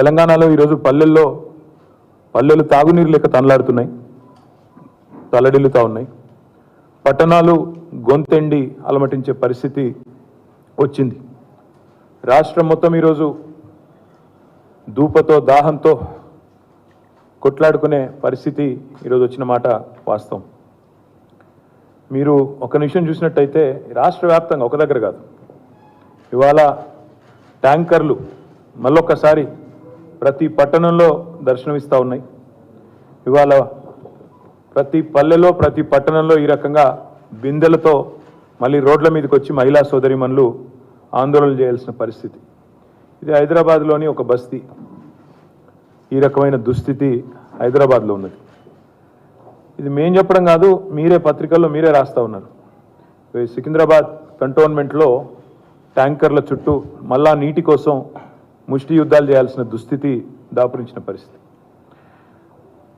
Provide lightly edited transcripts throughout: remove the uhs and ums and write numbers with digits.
తెలంగాణలో ఈరోజు పల్లెలు తాగునీరు లేక తనలాడుతున్నాయి, తల్లడిల్లుతూ ఉన్నాయి. పట్టణాలు గొంతెండి అలమటించే పరిస్థితి వచ్చింది. రాష్ట్రం మొత్తం ఈరోజు దూపతో దాహంతో కొట్లాడుకునే పరిస్థితి ఈరోజు వచ్చిన మాట వాస్తవం. మీరు ఒక నిమిషం చూసినట్టయితే రాష్ట్ర వ్యాప్తంగా ఒక దగ్గర కాదు, ఇవాళ ట్యాంకర్లు మళ్ళొక్కసారి ప్రతి పట్టణంలో దర్శనమిస్తూ ఉన్నాయి. ఇవాళ ప్రతి పల్లెలో ప్రతి పట్టణంలో ఈ రకంగా బిందెలతో మళ్ళీ రోడ్ల మీదకి వచ్చి మహిళా సోదరిమణులు ఆందోళన చేయాల్సిన పరిస్థితి. ఇది హైదరాబాద్లోని ఒక బస్తీ. ఈ రకమైన దుస్థితి హైదరాబాద్లో ఉన్నది. ఇది మేం చెప్పడం కాదు, మీరే పత్రికల్లో మీరే రాస్తూ ఉన్నారు. సికింద్రాబాద్ కంటోన్మెంట్లో ట్యాంకర్ల చుట్టూ మళ్ళా నీటి కోసం ముష్టి యుద్ధాలు చేయాల్సిన దుస్థితి దాపురించిన పరిస్థితి.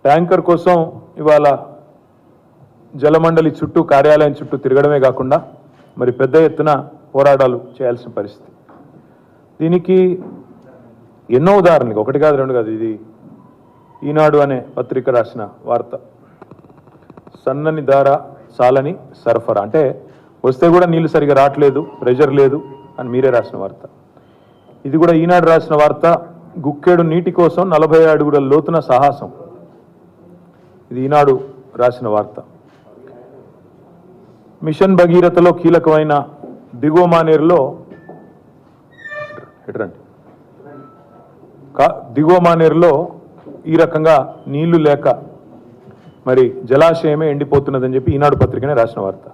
ట్యాంకర్ కోసం ఇవాళ జలమండలి చుట్టూ కార్యాలయం చుట్టూ తిరగడమే కాకుండా మరి పెద్ద ఎత్తున పోరాటాలు చేయాల్సిన పరిస్థితి. దీనికి ఎన్నో ఉదాహరణలు, ఒకటి కాదు రెండు కాదు. ఇది ఈనాడు అనే పత్రిక రాసిన వార్త. సన్నని దార సాలని సరఫరా, అంటే వస్తే కూడా నీళ్లు సరిగా రావట్లేదు, ప్రెషర్ లేదు అని మీరే రాసిన వార్త. ఇది కూడా ఈనాడు రాసిన వార్త. గుక్కేడు నీటి కోసం 40 అడుగుల లోతున సాహసం. ఇది ఈనాడు రాసిన వార్త. మిషన్ భగీరథలో కీలకమైన దిగువ మానేరులో దిగువ మానేరులో ఈ రకంగా నీళ్లు లేక మరి జలాశయమే ఎండిపోతున్నదని చెప్పి ఈనాడు పత్రికనే రాసిన వార్త.